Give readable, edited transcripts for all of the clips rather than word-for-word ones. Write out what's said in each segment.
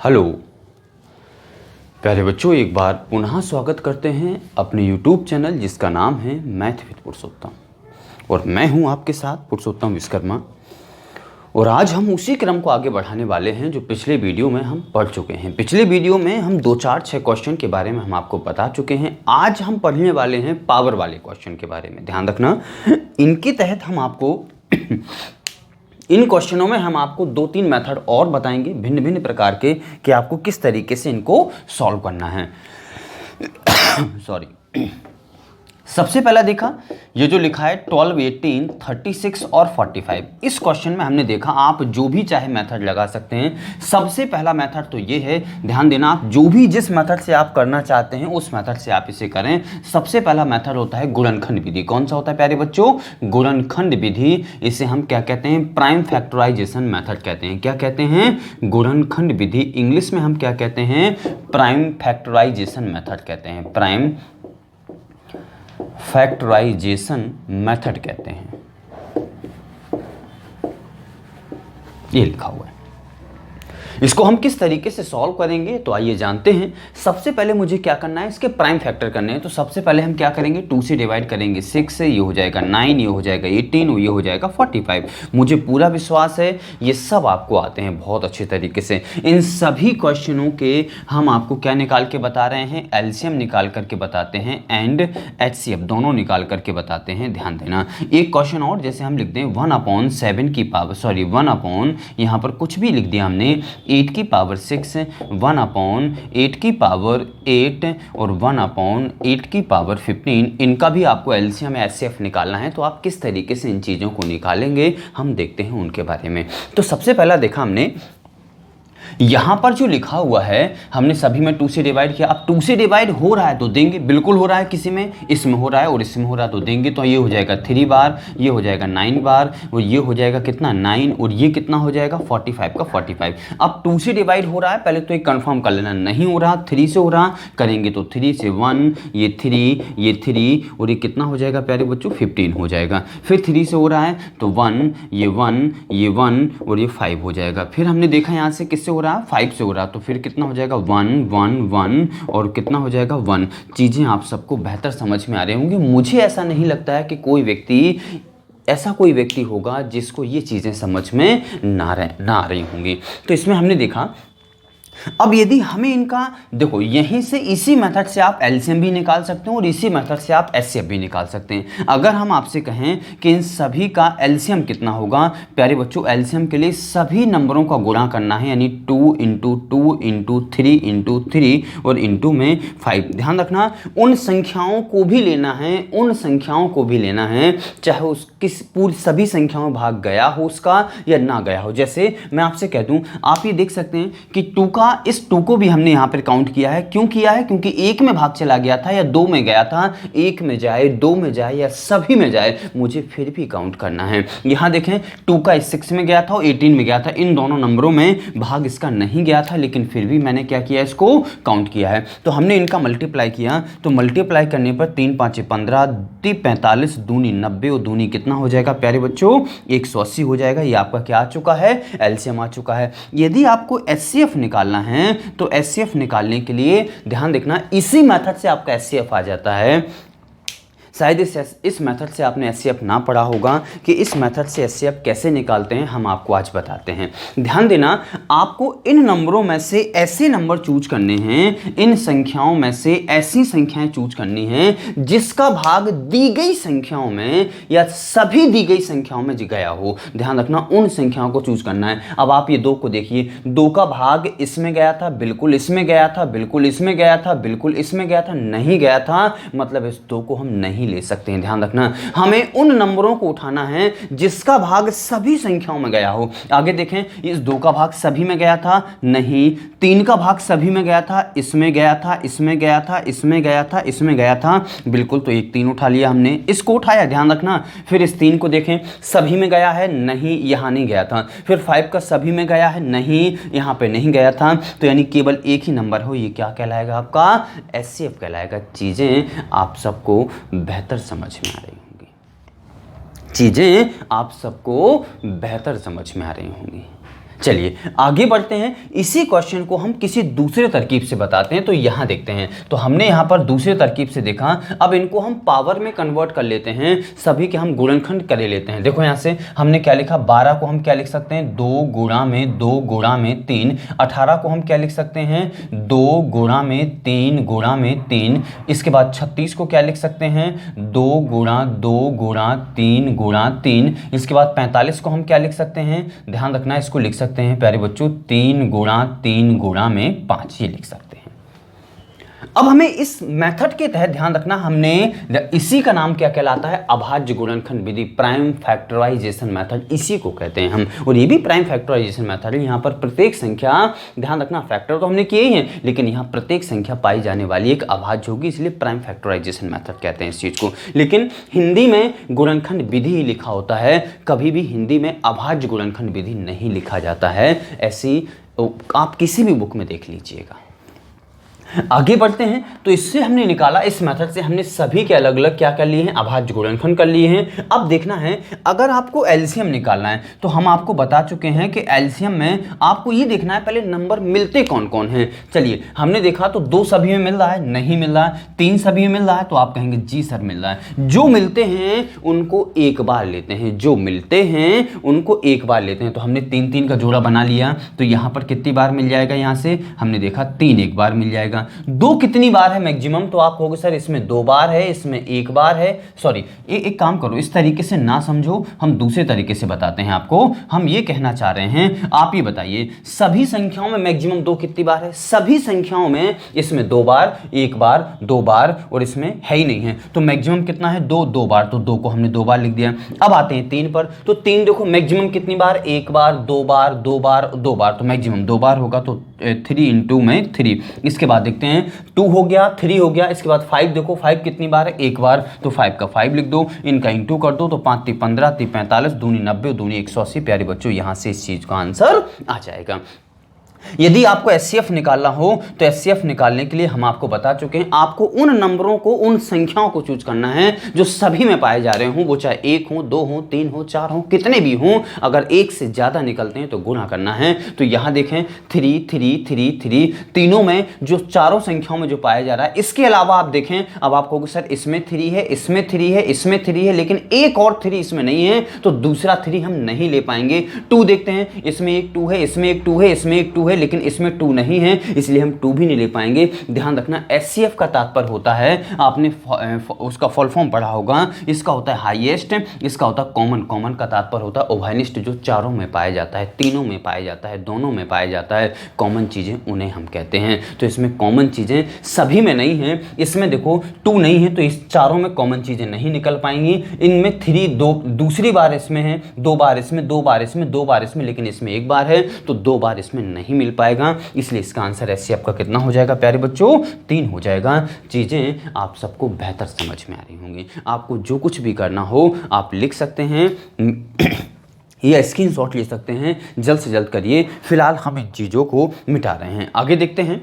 Hello प्यारे बच्चों, एक बार पुनः स्वागत करते हैं अपने YouTube चैनल जिसका नाम है मैथ विद पुरुषोत्तम। और मैं हूं आपके साथ पुरुषोत्तम विश्वकर्मा। और आज हम उसी क्रम को आगे बढ़ाने वाले हैं जो पिछले वीडियो में हम पढ़ चुके हैं। पिछले वीडियो में हम 2, 4, 6 क्वेश्चन के बारे में हम आपको बता चुके हैं। आज हम पढ़ने वाले हैं पावर वाले क्वेश्चन के बारे में। ध्यान रखना, इनके तहत हम आपको इन क्वेश्चनों में हम आपको 2-3 मेथड और बताएंगे भिन्न भिन्न प्रकार के कि आपको किस तरीके से इनको सॉल्व करना है। सॉरी, सबसे पहला देखा ये जो लिखा है 12, 18, 36 और 45। इस क्वेश्चन में हमने देखा आप जो भी चाहे मेथड लगा सकते हैं। सबसे पहला मेथड तो ये है, ध्यान देना, आप जो भी जिस मेथड से आप करना चाहते हैं उस मेथड से आप इसे करें। सबसे पहला मेथड होता है गुणनखंड विधि। कौन सा होता है प्यारे बच्चों? गुणनखंड विधि। इसे हम क्या कहते हैं? प्राइम फैक्टराइजेशन मेथड कहते हैं। क्या कहते हैं? गुणनखंड विधि। इंग्लिश में हम क्या कहते हैं? प्राइम फैक्टराइजेशन मेथड कहते हैं। प्राइम फैक्टराइजेशन मेथड कहते हैं। ये लिखा हुआ है। इसको हम किस तरीके से सॉल्व करेंगे तो आइए जानते हैं। सबसे पहले मुझे क्या करना है, इसके प्राइम फैक्टर करने हैं। तो सबसे पहले हम क्या करेंगे, 2 से डिवाइड करेंगे। 6 से ये हो जाएगा 9, ये हो जाएगा 18 और ये हो जाएगा 45। मुझे पूरा विश्वास है ये सब आपको आते हैं बहुत अच्छे तरीके से। इन सभी क्वेश्चनों के हम आपको क्या निकाल के बता रहे हैं? एलसीएम निकाल करके बताते हैं एंड एचसीएफ दोनों निकाल करके बताते हैं। ध्यान देना, एक क्वेश्चन और जैसे हम लिख दें 1/7 की पावर, सॉरी 1 यहाँ पर कुछ भी लिख दिया हमने, 8 की पावर 6, 1/8 की पावर 8 और 1/8 की पावर 15। इनका भी आपको एलसीएम या एचसीएफ निकालना है। तो आप किस तरीके से इन चीज़ों को निकालेंगे हम देखते हैं उनके बारे में। तो सबसे पहला देखा हमने यहां पर जो लिखा हुआ है, हमने सभी में 2 से डिवाइड किया। अब 2 से डिवाइड हो रहा है तो देंगे, बिल्कुल हो रहा है, किसी में इसमें हो रहा है और इसमें हो रहा है तो देंगे। तो ये हो जाएगा 3 बार, ये हो जाएगा 9 बार और ये हो जाएगा कितना 9 और ये कितना हो जाएगा 45 का 45। अब 2 से डिवाइड हो रहा है, पहले तो एक कंफर्म कर लेना, नहीं हो रहा 3 से हो रहा, करेंगे तो 3 से 1, ये 3, ये 3 और ये कितना हो जाएगा प्यारे बच्चों 15 हो जाएगा। फिर 3 से हो रहा है तो 1, ये 1, ये 1 और ये 5 हो जाएगा। फिर हमने देखा यहाँ से किससे हो रहा है, 5 से हो रहा, तो फिर कितना हो जाएगा 1, 1, 1 और कितना हो जाएगा 1। चीज़ें आप सबको बेहतर समझ में आ रही होंगी। मुझे ऐसा नहीं लगता है कि कोई व्यक्ति होगा जिसको ये चीज़ें समझ में ना आ रही होंगी। तो इसमें हमने देखा, अब यदि हमें इनका देखो, यहीं से इसी मेथड से आप एलसीएम भी निकाल सकते हैं और इसी मेथड से आप एचसीएफ भी निकाल सकते हैं। अगर हम आपसे कहें कि इन सभी का एलसीएम कितना होगा प्यारे बच्चों, एलसीएम के लिए सभी नंबरों का गुणा करना है, यानी 2 × 2 × 3 × 3 और इंटू में 5। ध्यान रखना, उन संख्याओं को भी लेना है, चाहे उस पूरी सभी संख्याओं में भाग गया हो उसका या ना गया हो। जैसे मैं आपसे कह दूं, आप ये देख सकते हैं कि 2 का, इस 2 को भी हमने यहां पर काउंट किया है। क्यों किया है? क्योंकि 1 में भाग चला गया था या 2 में गया था। 1 में जाए, 2 में जाए या सभी में जाए, मुझे फिर भी काउंट करना है। यहां देखें 2 का 6 में गया था और 18 में गया था। इन दोनों नंबरों में भाग इसका नहीं गया था, लेकिन फिर भी मैंने क्या किया, इसको काउंट किया है। तो हमने इनका मल्टीप्लाई किया, तो मल्टीप्लाई करने पर 3 × 5 = 15, 45, दूनी 90 और दूनी कितना हो जाएगा प्यारे बच्चों 180 हो जाएगा। ये आपका क्या आ चुका है? एलसीएम आ चुका है। यदि आपको एचसीएफ निकालना है तो एचसीएफ निकालने के लिए ध्यान देखना, इसी मेथड से आपका एचसीएफ आ जाता है। शायद इस मेथड से आपने एचसीएफ ना पढ़ा होगा कि इस मेथड से एचसीएफ कैसे निकालते हैं, हम आपको आज बताते हैं। ध्यान देना, आपको इन नंबरों में से ऐसे नंबर चूज करने हैं, इन संख्याओं में से ऐसी संख्याएं चूज करनी हैं जिसका भाग दी गई संख्याओं में या सभी दी गई संख्याओं में गया हो। ध्यान रखना, उन संख्याओं को चूज करना है। अब आप ये 2 को देखिए, 2 का भाग इसमें गया था, बिल्कुल इसमें गया था, बिल्कुल इसमें गया था, बिल्कुल इसमें गया था, नहीं गया था, मतलब इस 2 को हम नहीं ले सकते हैं। ध्यान रखना, हमें उन नंबरों को उठाना है जिसका भाग सभी संख्याओं में गया हो। आगे देखें, इस 2 का भाग सभी में गया था, नहीं। 3 का भाग सभी में गया था, इसमें गया था, इसमें गया था, इसमें गया था, इसमें गया था, बिल्कुल। तो एक 3 उठा लिया हमने, इसको उठाया, ध्यान रखना। फिर इस 3 को देखें, सभी में गया है, नहीं, यहां नहीं गया था। फिर 5 का सभी में गया है, नहीं, यहां पे नहीं गया था। तो यानी केवल एक ही नंबर हो, ये क्या कहलाएगा आपका एचसीएफ कहलाएगा। चीजें आप सबको बेहतर समझ में आ रही होंगी, चीजें आप सबको बेहतर समझ में आ रही होंगी। चलिए आगे बढ़ते हैं। इसी क्वेश्चन को हम किसी दूसरे तरकीब से बताते हैं। तो यहां देखते हैं, तो हमने यहां पर दूसरे तरकीब से देखा, अब इनको हम पावर में कन्वर्ट कर लेते हैं, सभी के हम गुणनखंड कर लेते हैं। देखो यहां से हमने क्या लिखा, 12 को हम क्या लिख सकते हैं, 2 गुणा में 2 गुणा में 3। 18 को हम क्या लिख सकते हैं, 2 गुणा में 3 गुणा में 3। इसके बाद 36 को क्या लिख सकते हैं, 2 गुणा 2 गुणा 3 गुणा 3। इसके बाद 45 को हम क्या लिख सकते हैं, ध्यान रखना इसको लिख सकते हैं प्यारे बच्चों, 3 गुणा 3 गुणा में 5, ये लिख सकते हैं। अब हमें इस मेथड के तहत ध्यान रखना, हमने इसी का नाम क्या कहलाता है, अभाज्य गुणनखंड विधि, प्राइम फैक्टराइजेशन मेथड, इसी को कहते हैं हम। और ये भी प्राइम फैक्टराइजेशन मेथड है। यहाँ पर प्रत्येक संख्या, ध्यान रखना फैक्टर तो हमने किए ही हैं, लेकिन यहाँ प्रत्येक संख्या पाई जाने वाली एक अभाज्य होगी, इसलिए प्राइम फैक्टराइजेशन मेथड कहते हैं इस चीज को। लेकिन हिंदी में गुणनखंड विधि ही लिखा होता है, कभी भी हिंदी में अभाज्य गुणनखंड विधि नहीं लिखा जाता है। ऐसी आप किसी भी बुक में देख लीजिएगा। आगे बढ़ते हैं, तो इससे हमने निकाला, इस मेथड से हमने सभी के अलग अलग क्या कर लिए हैं, अभाज्य गुणनखंड कर लिए हैं। अब देखना है, अगर आपको एलसीएम निकालना है, तो हम आपको बता चुके हैं कि एलसीएम में आपको ये देखना है पहले नंबर मिलते कौन कौन हैं। चलिए हमने देखा तो 2 सभी में मिल रहा है, नहीं मिल रहा है, 3 सभी में मिल रहा है, तो आप कहेंगे जी सर मिल रहा है। जो मिलते हैं उनको एक बार लेते हैं, जो मिलते हैं उनको एक बार लेते हैं। तो हमने 3 3 का जोड़ा बना लिया, तो यहां पर कितनी बार मिल जाएगा, यहां से हमने देखा 3 एक बार मिल जाएगा। 2 कितनी बार है मैक्सिमम, तो आप कहोगे सर इसमें 2 बार है, इसमें 1 बार है। सॉरी, एक काम करो, इस तरीके से ना समझो, हम दूसरे तरीके से बताते हैं आपको। हम ये कहना चाह रहे हैं, आप ये बताइए सभी संख्याओं में मैक्सिमम 2 कितनी बार है, सभी संख्याओं में इसमें 2 बार, 1 बार, 2 बार, और इसमें है ही नहीं है, तो मैक्सिमम कितना है, 2 बार, तो 2 को हमने 2 बार लिख दिया। अब आते हैं 3 पर, तो 3 देखो मैक्सिमम कितनी बार, 1 बार, 2 बार, 2 बार, 2 बार, तो मैक्सिमम 2 बार होगा, तो 3 इंटू में 3। इसके बाद देखते हैं 2 हो गया, 3 हो गया। इसके बाद 5 देखो, 5 कितनी बार है, 1 बार, तो 5 का 5 लिख दो, इनका इंटू कर दो, तो 5 3 15 3 45 दूनी 90 दूनी 180। प्यारे बच्चों यहां से इस चीज का आंसर आ जाएगा। यदि आपको एचसीएफ निकालना हो, तो एचसीएफ निकालने के लिए हम आपको बता चुके हैं, आपको उन नंबरों को, उन संख्याओं को चूज करना है जो सभी में पाए जा रहे हों, वो चाहे 1 हो, 2 हो, 3 हो, 4 हो, कितने भी हों। अगर 1 से ज्यादा निकलते हैं तो गुणा करना है। तो यहां देखें 3 3 3 3 तीनों में, जो चारों संख्याओं में जो पाया जा रहा है। इसके अलावा आप देखें, अब आप कहोगे सर इसमें 3 है, इसमें 3 है, इसमें 3 है, लेकिन एक और 3 इसमें नहीं है, तो दूसरा 3 हम नहीं ले पाएंगे। 2 देखते हैं, इसमें एक 2 है, इसमें एक 2 है, इसमें एक 2 है, लेकिन इसमें 2 नहीं है, इसलिए हम 2 भी नहीं ले पाएंगे। ध्यान रखना एचसीएफ का तात्पर्य होता है, आपने उसका फुल फॉर्म पढ़ा होगा, इसका होता है हाईएस्ट, इसका होता है कॉमन। कॉमन का तात्पर्य होता है ओवैनिस्ट, जो चारों में पाया जाता है, तीनों में पाया जाता है, दोनों में पाया जाता है, कॉमन चीजें उन्हें हम कहते हैं। तो इसमें कॉमन चीजें सभी में नहीं है, इसमें देखो 2 नहीं है, तो इस चारों में कॉमन चीजें नहीं निकल पाएंगी। इनमें 3 दूसरी बार इसमें है, 2 बार इसमें, 2 बार इसमें, 2 बार इसमें, लेकिन इसमें 1 बार है, तो 2 बार इसमें नहीं मिल पाएगा। इसलिए इसका आंसर एचसीएफ का कितना हो जाएगा प्यारे बच्चों, 3 हो जाएगा। चीजें आप सबको बेहतर समझ में आ रही होंगी। आपको जो कुछ भी करना हो आप लिख सकते हैं या स्क्रीनशॉट ले सकते हैं, जल्द से जल्द करिए। फिलहाल हम इन चीजों को मिटा रहे हैं। आगे देखते हैं,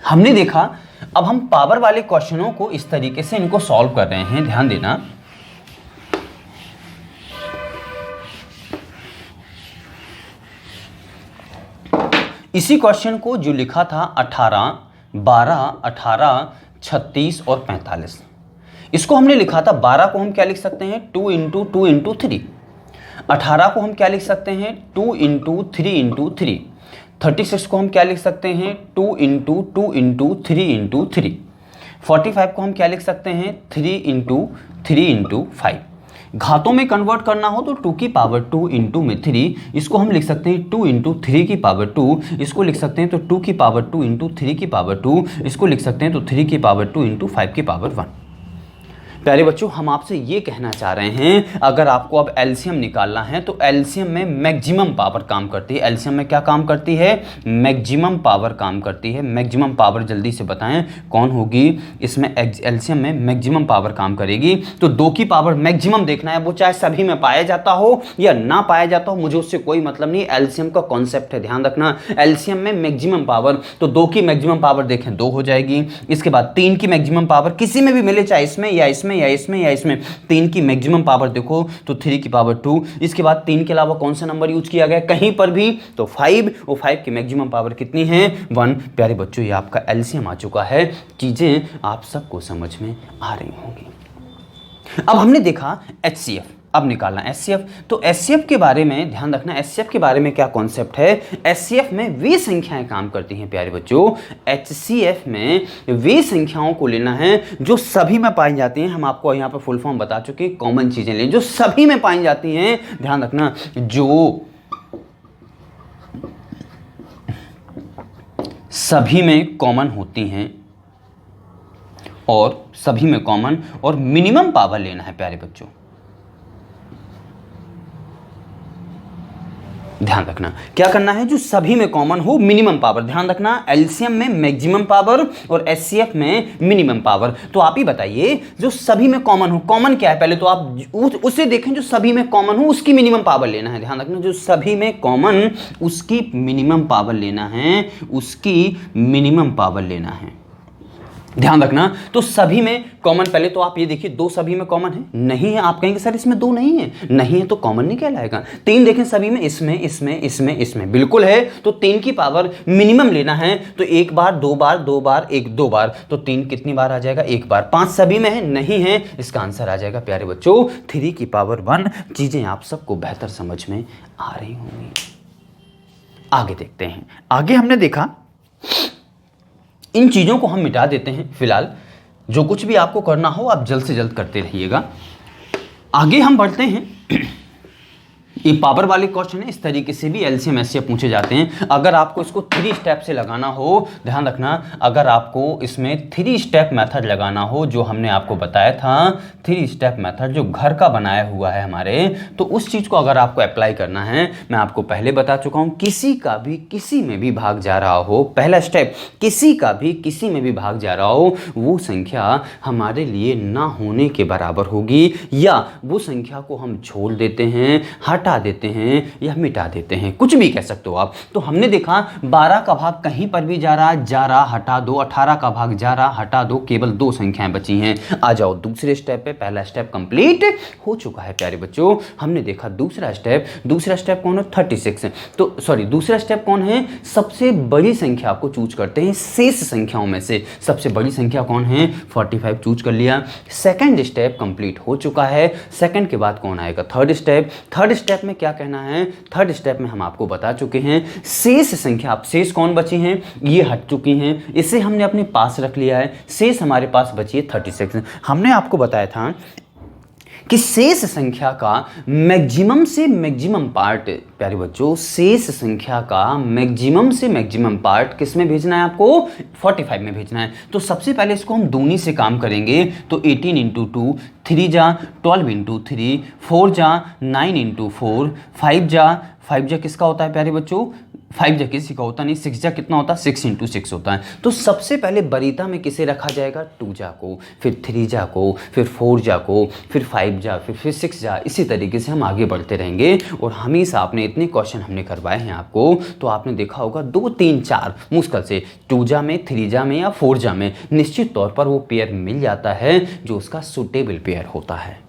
हमने देखा, अब हम पावर वाले क्वेश्चनों को इस तरीके से इनको सॉल्व कर रहे हैं, ध्यान देना। इसी क्वेश्चन को जो लिखा था 18, 12, 18, 36 और 45, इसको हमने लिखा था 12 को हम क्या लिख सकते हैं, 2 इंटू 2 इंटू 3। 18 को हम क्या लिख सकते हैं, 2 इंटू 3 इंटू 3। 36 को हम क्या लिख सकते हैं, 2 इंटू 2 इंटू 3 इंटू 3। 45 को हम क्या लिख सकते हैं, 3 इंटू 3 इंटू 5। घातों में कन्वर्ट करना हो तो 2 की पावर 2 इंटू में 3, इसको हम लिख सकते हैं 2 इंटू 3 की पावर 2, इसको लिख सकते हैं तो 2 की पावर 2 इंटू 3 की पावर 2, इसको लिख सकते हैं तो 3 की पावर 2 इंटू 5 की पावर 1। प्यारे बच्चों हम आपसे ये कहना चाह रहे हैं, अगर आपको अब एलसीएम निकालना है तो एलसीएम में मैक्सिमम पावर काम करती है। एलसीएम में क्या काम करती है, मैक्सिमम पावर काम करती है। मैक्सिमम पावर जल्दी से बताएं कौन होगी, इसमें एलसीएम में मैक्सिमम पावर काम करेगी। तो 2 की पावर मैक्सिमम देखना है, वो चाहे सभी में पाया जाता हो या ना पाया जाता हो, मुझे उससे कोई मतलब नहीं। एलसीएम का कॉन्सेप्ट है, ध्यान रखना। एलसीएम में मैक्सिमम पावर, तो 2 की मैक्सिमम पावर देखें 2 हो जाएगी। इसके बाद 3 की मैक्सिमम पावर किसी में भी मिले, चाहे इसमें या इसमें इसमें या इसमें या इसमें, 3 की मैक्सिमम पावर देखो तो 3 की पावर 2, इसके बाद 3 के अलावा कौन सा नंबर यूज किया गया कहीं पर भी, तो 5, और 5 की मैक्सिमम पावर कितनी है 1। प्यारे बच्चों ये आपका एलसीएम आ चुका है, चीजें आप सबको समझ में आ रही होंगी। अब हमने देखा एचसीएफ, अब निकालना एचसीएफ। तो एचसीएफ के बारे में ध्यान रखना, एचसीएफ के बारे में क्या कॉन्सेप्ट है, एचसीएफ में वे संख्याएं काम करती हैं प्यारे बच्चों, एचसीएफ में वे संख्याओं को लेना है जो सभी में पाई जाती हैं। हम आपको यहाँ पर फुल फॉर्म बता चुके, कॉमन चीजें लें जो सभी में पाई जाती हैं, ध्यान रखना, जो सभी में कॉमन होती हैं और सभी में कॉमन और मिनिमम पावर लेना है प्यारे बच्चों, ध्यान रखना क्या करना है, जो सभी में कॉमन हो मिनिमम पावर। ध्यान रखना एलसीएम में मैक्सिमम पावर और एचसीएफ में मिनिमम पावर। तो आप ही बताइए जो सभी में कॉमन हो, कॉमन क्या है पहले तो आप उसे देखें, जो सभी में कॉमन हो उसकी मिनिमम पावर लेना है। ध्यान रखना जो सभी में कॉमन उसकी मिनिमम पावर लेना है, उसकी मिनिमम पावर लेना है, ध्यान रखना। तो सभी में कॉमन, पहले तो आप ये देखिए 2 सभी में कॉमन है, नहीं है, आप कहेंगे सर इसमें 2 नहीं है, नहीं है तो कॉमन नहीं कहलाएगा। 3 देखें सभी में, इसमें इसमें इसमें इसमें बिल्कुल है, तो 3 की पावर मिनिमम लेना है, तो 1 बार 2 बार 2 बार 1 2 बार, तो 3 कितनी बार आ जाएगा 1 बार। 5 सभी में है, नहीं है, इसका आंसर आ जाएगा प्यारे बच्चों 3 की पावर 1। चीजें आप सबको बेहतर समझ में आ रही होंगी। आगे देखते हैं, आगे हमने देखा इन चीज़ों को हम मिटा देते हैं फिलहाल, जो कुछ भी आपको करना हो आप जल्द से जल्द करते रहिएगा। आगे हम बढ़ते हैं, ये पावर वाले क्वेश्चन है, इस तरीके से भी एलसीएम एचसीएफ पूछे जाते हैं। अगर आपको इसको 3 स्टेप से लगाना हो, ध्यान रखना, अगर आपको इसमें 3 स्टेप मेथड लगाना हो जो हमने आपको बताया था, 3 स्टेप मेथड जो घर का बनाया हुआ है हमारे, तो उस चीज़ को अगर आपको अप्लाई करना है, मैं आपको पहले बता चुका हूँ, किसी का भी किसी में भी भाग जा रहा हो, पहला स्टेप किसी का भी किसी में भी भाग जा रहा हो, वो संख्या हमारे लिए ना होने के बराबर होगी, या वो संख्या को हम छोड़ देते हैं, हटा देते हैं या मिटा देते हैं, कुछ भी कह सकते हो आप। तो हमने देखा 12 का भाग कहीं पर भी जा रहा हटा दो, 18 का भाग जा रहा हटा दो, केवल 2 संख्याएं बची हैं। आ जाओ दूसरे स्टेप पे, पहला स्टेप कंप्लीट हो चुका है प्यारे बच्चों। हमने देखा दूसरा स्टेप कौन है 36, तो सॉरी दूसरा स्टेप कौन है, सबसे बड़ी संख्या को चूज करते हैं शेष संख्याओं में से, सबसे बड़ी संख्या कौन है 45 चूज कर लिया। सेकंड स्टेप कंप्लीट हो चुका है, सेकंड के बाद कौन आएगा थर्ड स्टेप में क्या कहना है, थर्ड स्टेप में हम आपको बता चुके हैं शेष संख्या, अब शेष कौन बची हैं, ये हट चुकी हैं, इसे हमने अपने पास रख लिया है, शेष हमारे पास बची है 36। हमने आपको बताया था कि शेष संख्या का मैक्सिमम से मैक्सिमम पार्ट, प्यारे बच्चों शेष संख्या का मैक्सिमम से मैक्सिमम पार्ट किस में भेजना है आपको 45 में भेजना है। तो सबसे पहले इसको हम दूनी से काम करेंगे, तो 18 इंटू 2, 3 जा 12 इंटू 3, 4 जा 9 इंटू 4, 5 जा किसका होता है प्यारे बच्चों 5 जा किसी का होता नहीं, 6 जा कितना होता है 6 इंटू 6 होता है। तो सबसे पहले बरीता में किसे रखा जाएगा 2 जा को, फिर 3 जा को, फिर 4 जा को, फिर 5 जा, फिर 6 जा, इसी तरीके से हम आगे बढ़ते रहेंगे। और हमेशा आपने इतने क्वेश्चन हमने करवाए हैं आपको, तो आपने देखा होगा 2 3 4 मुश्किल से 2 जा में 3 जा में या 4 जा में निश्चित तौर पर वो पेयर मिल जाता है जो उसका सुटेबल पेयर होता है।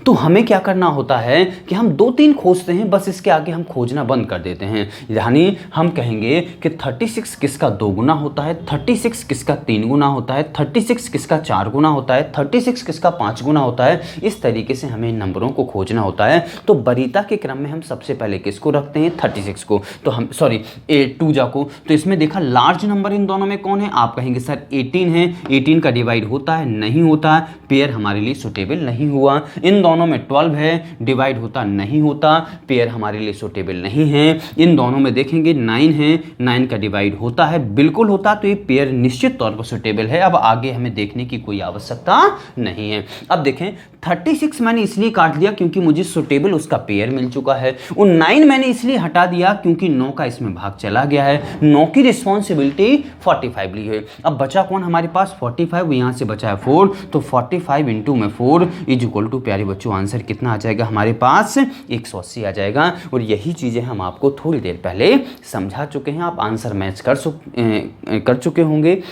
तो हमें क्या करना होता है कि हम 2 3 खोजते हैं, बस इसके आगे हम खोजना बंद कर देते हैं। यानी हम कहेंगे कि 36 किसका 2 गुना होता है, 36 किसका 3 गुना होता है, 36 किसका 4 गुना होता है, 36 किसका 5 गुना होता है। इस तरीके से हमें इन नंबरों को खोजना होता है। तो वरीयता के क्रम में हम सबसे पहले किसको रखते हैं 36 को, तो हम सॉरी 2 जा को। तो इसमें देखा लार्ज नंबर इन दोनों में कौन है, आप कहेंगे सर 18 है, 18 का डिवाइड होता है नहीं होता, पेयर हमारे लिए सुटेबल नहीं हुआ। इन दोनों में 12 है, डिवाइड होता नहीं होता, पेयर हमारे लिए सुटेबल नहीं है। इन दोनों में देखेंगे 9 है, 9 का डिवाइड होता है बिल्कुल होता, तो ये पेयर निश्चित तौर पर सुटेबल है। अब आगे हमें देखने की कोई आवश्यकता नहीं है। अब देखें 36 मैंने इसलिए काट दिया क्योंकि मुझे सुटेबल उसका पेयर मिल चुका है, और 9 मैंने इसलिए हटा दिया क्योंकि 9 का इसमें भाग चला गया है, 9 की रिस्पॉन्सिबिलिटी 45 ली है। अब बचा कौन हमारे पास 45, यहाँ से बचा है 4, तो 45 इंटू में 4 इज इक्वल टू प्यारे बच्चों आंसर कितना आ जाएगा हमारे पास 180 आ जाएगा। और यही चीज़ें हम आपको थोड़ी देर पहले समझा चुके हैं, आप आंसर मैच कर चुके होंगे।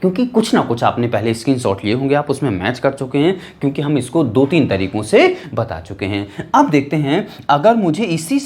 क्योंकि कुछ ना कुछ आपने पहले स्क्रीनशॉट लिए होंगे, आप उसमें मैच कर चुके हैं, क्योंकि हम इसको 2-3 तरीकों से बता चुके हैं। अब देखते हैं अगर मुझे इन्हीं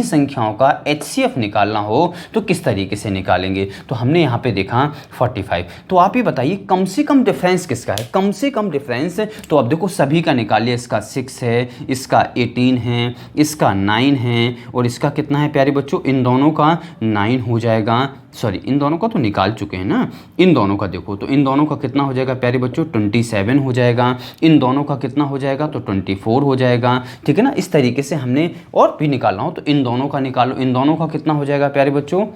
संख्याओं का HCF निकालना हो तो किस तरीके से निकालेंगे। तो हमने यहाँ पे देखा 45, तो आप ये बताइए कम से कम डिफरेंस किसका है, कम से कम डिफरेंस। तो अब देखो सभी का निकालिए, इसका 6 है, इसका 18 है, इसका 9 है, और इसका कितना है प्यारे बच्चों, इन दोनों का 9 हो जाएगा। सॉरी, इन दोनों का तो निकाल चुके हैं ना, इन दोनों का देखो, तो इन दोनों का कितना हो जाएगा प्यारे बच्चों, 27 हो जाएगा। इन दोनों का कितना हो जाएगा, तो 24 हो जाएगा। ठीक है ना, इस तरीके से हमने और भी निकालना हो तो इन दोनों का निकालो, इन दोनों का कितना हो जाएगा प्यारे बच्चों,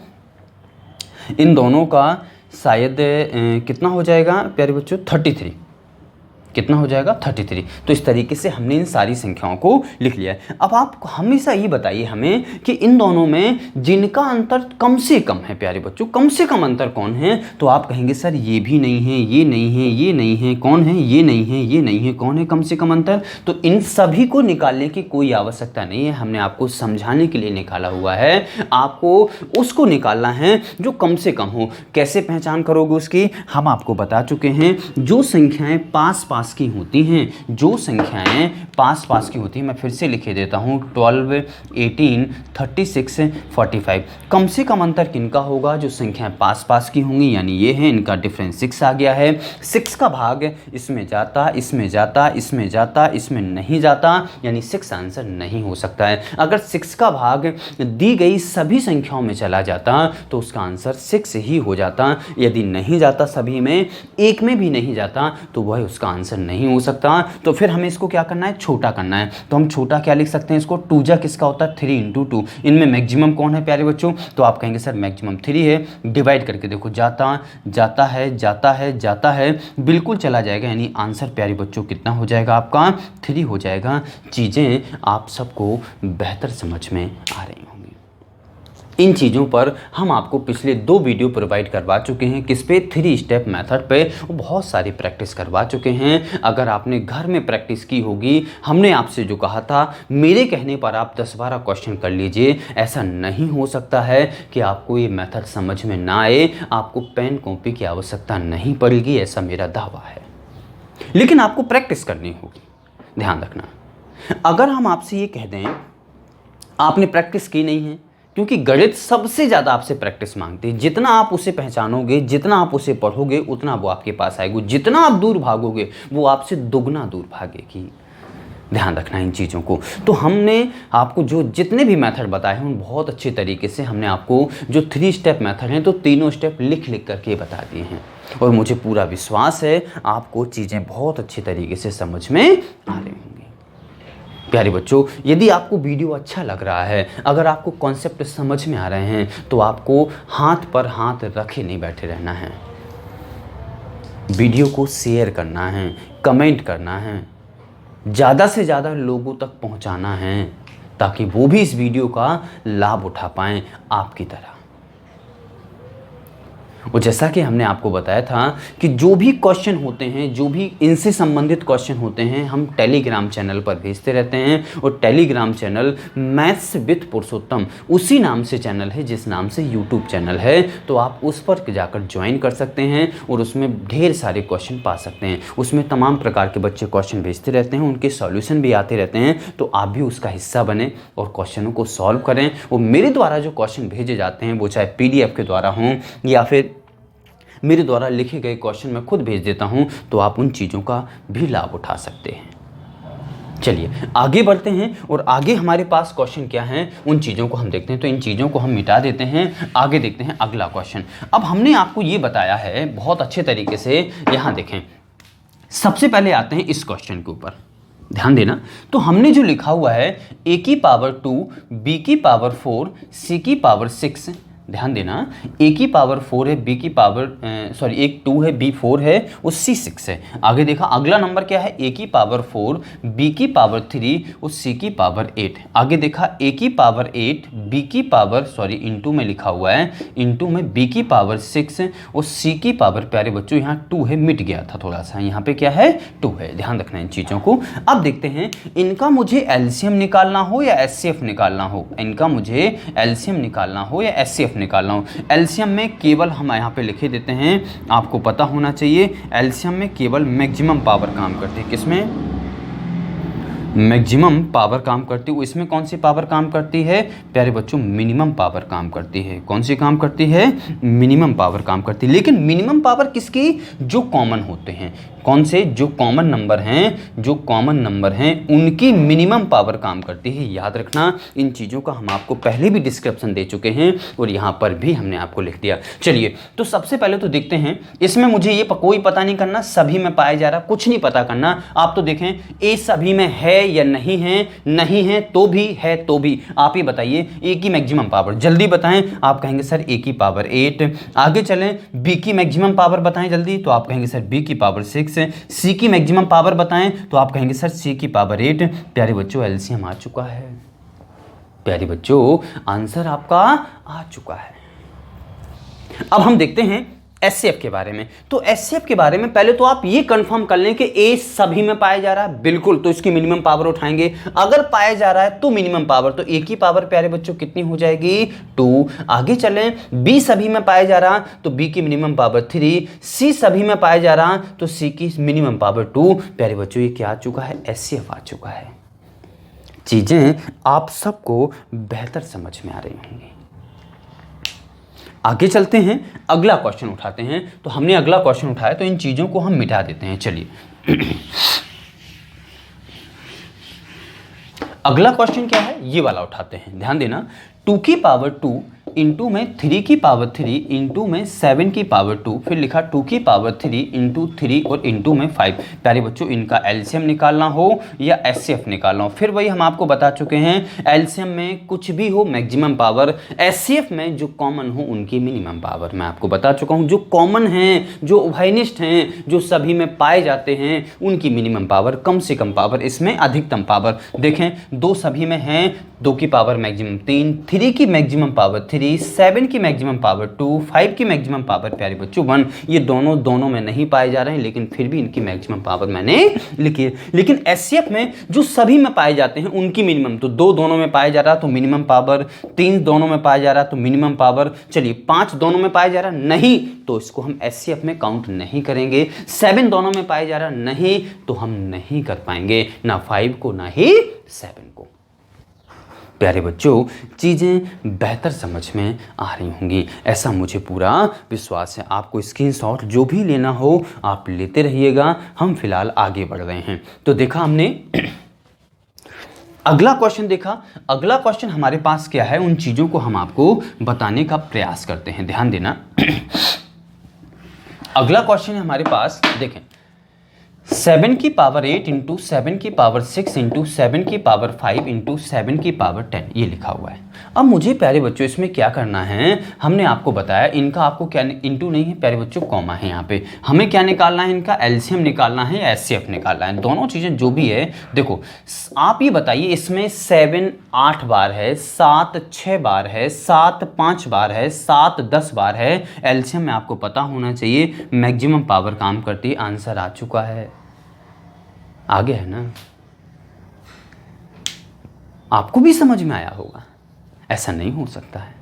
इन दोनों का शायद कितना हो जाएगा प्यारे बच्चों, 33, कितना हो जाएगा 33। तो इस तरीके से हमने इन सारी संख्याओं को लिख लिया है। अब आप हमेशा ये बताइए हमें कि इन दोनों में जिनका अंतर कम से कम है प्यारे बच्चों, कम से कम अंतर कौन है। तो आप कहेंगे सर ये भी नहीं है, ये नहीं है, ये नहीं है, कौन है, ये नहीं है, ये नहीं है, कौन है कम से कम अंतर। तो इन सभी को निकालने की कोई आवश्यकता नहीं है, हमने आपको समझाने के लिए निकाला हुआ है। आपको उसको निकालना है जो कम से कम हो। कैसे पहचान करोगे उसकी, हम आपको बता चुके हैं। जो संख्याएं पास पास की होती हैं, जो संख्याएं पास पास की होती हैं, मैं फिर से लिखे देता हूं, 12, 18, 36, 45। कम से कम अंतर किनका होगा, जो संख्याएं पास पास की होंगी, यानी ये है, इनका डिफरेंस 6 आ गया है। 6 का भाग इसमें जाता, इसमें जाता, इसमें जाता, इसमें नहीं जाता, यानी 6 आंसर नहीं हो सकता है। अगर 6 का भाग दी गई सभी संख्याओं में चला जाता तो उसका आंसर 6 ही हो जाता। यदि नहीं जाता सभी में, एक में भी नहीं जाता, तो वह उसका आंसर नहीं हो सकता। तो फिर हमें इसको क्या करना है, छोटा करना है। तो हम छोटा क्या लिख सकते हैं इसको, 2 जा किसका होता है, 3 × 2। इनमें मैक्सिमम कौन है प्यारे बच्चों, तो आप कहेंगे सर मैक्सिमम 3 है। डिवाइड करके देखो, जाता जाता है, जाता है, जाता है, बिल्कुल चला जाएगा, यानी आंसर प्यारे बच्चों कितना हो जाएगा आपका, 3 हो जाएगा। चीज़ें आप सबको बेहतर समझ में आ रही होंगी। इन चीज़ों पर हम आपको पिछले 2 वीडियो प्रोवाइड करवा चुके हैं। किस पे, 3 स्टेप मेथड पे, वो बहुत सारी प्रैक्टिस करवा चुके हैं। अगर आपने घर में प्रैक्टिस की होगी, हमने आपसे जो कहा था, मेरे कहने पर आप 10-12 क्वेश्चन कर लीजिए। ऐसा नहीं हो सकता है कि आपको ये मेथड समझ में ना आए, आपको पेन कॉपी की आवश्यकता नहीं पड़ेगी, ऐसा मेरा दावा है। लेकिन आपको प्रैक्टिस करनी होगी, ध्यान रखना। अगर हम आपसे ये कह दें आपने प्रैक्टिस की नहीं है, क्योंकि गणित सबसे ज़्यादा आपसे प्रैक्टिस मांगती है। जितना आप उसे पहचानोगे, जितना आप उसे पढ़ोगे, उतना वो आपके पास आएगी। जितना आप दूर भागोगे, वो आपसे दुगना दूर भागेगी। ध्यान रखना इन चीज़ों को। तो हमने आपको जो जितने भी मेथड बताए हैं, उन बहुत अच्छे तरीके से हमने आपको जो 3 स्टेप मेथड हैं, तो तीनों स्टेप लिख लिख करके बता दिए हैं। और मुझे पूरा विश्वास है आपको चीज़ें बहुत अच्छे तरीके से समझ में आ रही होंगी। प्यारे बच्चों, यदि आपको वीडियो अच्छा लग रहा है, अगर आपको कॉन्सेप्ट समझ में आ रहे हैं, तो आपको हाथ पर हाथ रखे नहीं बैठे रहना है। वीडियो को शेयर करना है, कमेंट करना है, ज़्यादा से ज़्यादा लोगों तक पहुंचाना है, ताकि वो भी इस वीडियो का लाभ उठा पाएं आपकी तरह। और जैसा कि हमने आपको बताया था कि जो भी क्वेश्चन होते हैं, जो भी इनसे संबंधित क्वेश्चन होते हैं, हम टेलीग्राम चैनल पर भेजते रहते हैं। और टेलीग्राम चैनल मैथ्स विद पुरुषोत्तम उसी नाम से चैनल है जिस नाम से यूट्यूब चैनल है। तो आप उस पर जाकर ज्वाइन कर सकते हैं और उसमें ढेर सारे क्वेश्चन पा सकते हैं। उसमें तमाम प्रकार के बच्चे क्वेश्चन भेजते रहते हैं, उनके सॉल्यूशन भी आते रहते हैं। तो आप भी उसका हिस्सा बने और क्वेश्चनों को सॉल्व करें। और मेरे द्वारा जो क्वेश्चन भेजे जाते हैं, वो चाहे PDF के द्वारा हों या फिर मेरे द्वारा लिखे गए क्वेश्चन मैं खुद भेज देता हूं, तो आप उन चीज़ों का भी लाभ उठा सकते हैं। चलिए आगे बढ़ते हैं और आगे हमारे पास क्वेश्चन क्या हैं, उन चीज़ों को हम देखते हैं। तो इन चीज़ों को हम मिटा देते हैं, आगे देखते हैं अगला क्वेश्चन। अब हमने आपको ये बताया है बहुत अच्छे तरीके से, यहाँ देखें। सबसे पहले आते हैं इस क्वेश्चन के ऊपर, ध्यान देना। तो हमने जो लिखा हुआ है a की पावर 2, b की पावर 4, c की पावर 6, ध्यान देना, a की पावर 4 है, b की पावर एक 2 है, b 4 है और c 6 है। आगे देखा अगला नंबर क्या है, a की पावर 4, b की पावर 3 और c की पावर 8। आगे देखा a की पावर 8, b की पावर इंटू में लिखा हुआ है, इंटू में b की पावर 6 और c की पावर, प्यारे बच्चों यहाँ 2 है, मिट गया था थोड़ा सा, यहाँ पे क्या है 2 है। ध्यान रखना इन चीज़ों को। अब देखते हैं इनका मुझे LCM निकालना हो या HCF निकालना हो, इनका मुझे LCM निकालना हो या HCF HCF निकालना हो। एलसीएम में केवल हम यहाँ पे लिखे देते हैं, आपको पता होना चाहिए एलसीएम में केवल मैक्सिमम पावर काम करती है। किसमें? मैक्सिमम पावर काम करती है। इसमें कौन सी पावर काम करती है प्यारे बच्चों? मिनिमम पावर काम करती है। कौन सी काम करती है? मिनिमम पावर काम करती है। लेकिन मिनिमम पावर किसकी? जो कॉमन होते हैं। कौन से? जो कॉमन नंबर हैं, जो कॉमन नंबर हैं उनकी मिनिमम पावर काम करती है। याद रखना, इन चीज़ों का हम आपको पहले भी डिस्क्रिप्शन दे चुके हैं और यहाँ पर भी हमने आपको लिख दिया। चलिए, तो सबसे पहले तो देखते हैं, इसमें मुझे ये कोई पता नहीं करना सभी में पाया जा रहा, कुछ नहीं पता करना। आप तो देखें ए सभी में है या नहीं है, नहीं है तो भी, है तो भी। आप ही बताइए ए की मैक्सिमम पावर, जल्दी बताएं। आप कहेंगे सर ए की पावर 8। आगे चलें, बी की मैक्सिमम पावर बताएं जल्दी, तो आप कहेंगे सर बी की पावर 6। सी की मैक्सिमम पावर बताएं, तो आप कहेंगे सर सी की पावर 8। प्यारे बच्चों, एलसीएम आ चुका है। प्यारे बच्चों, आंसर आपका आ चुका है। अब हम देखते हैं एचसीएफ के बारे में। तो एचसीएफ के बारे में पहले तो आप ये कंफर्म कर लें कि ए सभी में पाया जा रहा है, बिल्कुल, तो इसकी मिनिमम पावर उठाएंगे। अगर पाया जा रहा है तो मिनिमम पावर, तो ए की पावर प्यारे बच्चों कितनी हो जाएगी? 2। आगे चलें, बी सभी में पाया जा रहा तो बी की मिनिमम पावर 3, सी सभी में पाया जा रहा तो सी की मिनिमम पावर 2। प्यारे बच्चों, ये क्या आ चुका है? एचसीएफ आ चुका है। चीजें आप सबको बेहतर समझ में आ रही होंगी। आगे चलते हैं, अगला क्वेश्चन उठाते हैं। तो हमने अगला क्वेश्चन उठाया तो इन चीज़ों को हम मिटा देते हैं। चलिए अगला क्वेश्चन क्या है ये वाला उठाते हैं। ध्यान देना, 2 की पावर 2 इंटू में 3 की पावर 3 इंटू में 7 की पावर 2, फिर लिखा 2 की पावर 3 इंटू 3 और इंटू में 5। प्यारे बच्चों, इनका एलसीएम निकालना हो या एचसीएफ निकालना हो, फिर वही हम आपको बता चुके हैं, एलसीएम में कुछ भी हो मैक्सिमम पावर, एचसीएफ में जो कॉमन हो उनकी मिनिमम पावर। मैं आपको बता चुका हूं, जो कॉमन हैं, जो उभयनिष्ठ हैं, जो सभी में पाए जाते हैं, उनकी मिनिमम पावर, कम से कम पावर, इसमें अधिकतम पावर। देखें, 2 सभी में हैं, 2 की पावर मैक्सिमम 3, 3 की मैक्सिमम पावर 3, 7 की मैक्सिमम पावर 2, 5 की मैक्सिमम पावर प्यारे बच्चों 1। ये दोनों में नहीं पाए जा रहे हैं, लेकिन फिर भी इनकी मैक्सिमम पावर मैंने लिखी है। लेकिन एचसीएफ में जो सभी में पाए जाते हैं उनकी मिनिमम, तो 2 दोनों में पाया जा रहा तो मिनिमम पावर, 3 दोनों में पाया जा रहा तो मिनिमम पावर, चलिए 5 दोनों में पाया जा रहा नहीं तो इसको हम एचसीएफ में काउंट नहीं करेंगे, 7 दोनों में पाया जा रहा नहीं तो हम नहीं कर पाएंगे, ना 5 को ना ही 7 को। प्यारे बच्चों, चीज़ें बेहतर समझ में आ रही होंगी, ऐसा मुझे पूरा विश्वास है। आपको स्क्रीनशॉट जो भी लेना हो आप लेते रहिएगा। हम फिलहाल आगे बढ़ रहे हैं। तो देखा हमने अगला क्वेश्चन देखा। अगला क्वेश्चन हमारे पास क्या है, उन चीज़ों को हम आपको बताने का प्रयास करते हैं। ध्यान देना, अगला क्वेश्चन है हमारे पास, देखें, 7 की पावर 8 इंटू 7 की पावर 6 इंटू 7 की पावर 5 इंटू 7 की पावर 10, ये लिखा हुआ है। अब मुझे प्यारे बच्चों इसमें क्या करना है, हमने आपको बताया, इनका आपको क्या, इंटू नहीं है प्यारे बच्चों, कॉमा है यहाँ पे। हमें क्या निकालना है, इनका एलसीएम निकालना है या एचसीएफ निकालना है, दोनों चीज़ें जो भी है। देखो, आप ये बताइए, इसमें 7 8 बार है, 7 6 बार है, 7 5 बार है, 7 10 बार है। एलसीएम में आपको पता होना चाहिए मैक्सिमम पावर काम करती है। आंसर आ चुका है, आगे है ना, आपको भी समझ में आया होगा। ऐसा नहीं हो सकता है,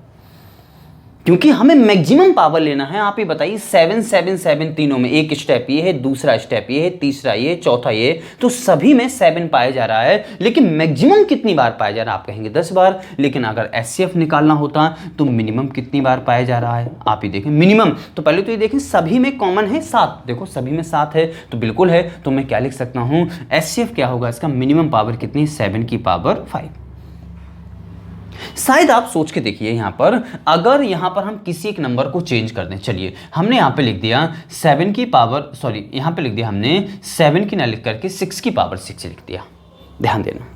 क्योंकि हमें मैक्सिमम पावर लेना है। आप ये बताइए, 7 7 7 तीनों में, एक स्टेप ये है, दूसरा स्टेप ये है, तीसरा ये, चौथा ये, तो सभी में 7 पाया जा रहा है, लेकिन मैक्सिमम कितनी बार पाया जा रहा है? आप कहेंगे 10 बार, लेकिन अगर एचसीएफ निकालना होता तो मिनिमम कितनी बार पाया जा रहा है? आप ही देखें, मिनिमम तो पहले तो ये देखें, सभी में कॉमन है 7, देखो सभी में 7 है तो बिल्कुल है, तो मैं क्या लिख सकता हूं, एचसीएफ क्या होगा इसका, मिनिमम पावर कितनी, 7 की पावर 5। शायद आप सोच के देखिए, यहां पर अगर यहां पर हम किसी एक नंबर को चेंज कर दें, चलिए हमने यहां पे लिख दिया 7 की पावर, सॉरी यहां पे लिख दिया हमने 7 की ना लिख करके 6 की पावर 6 लिख दिया। ध्यान देना,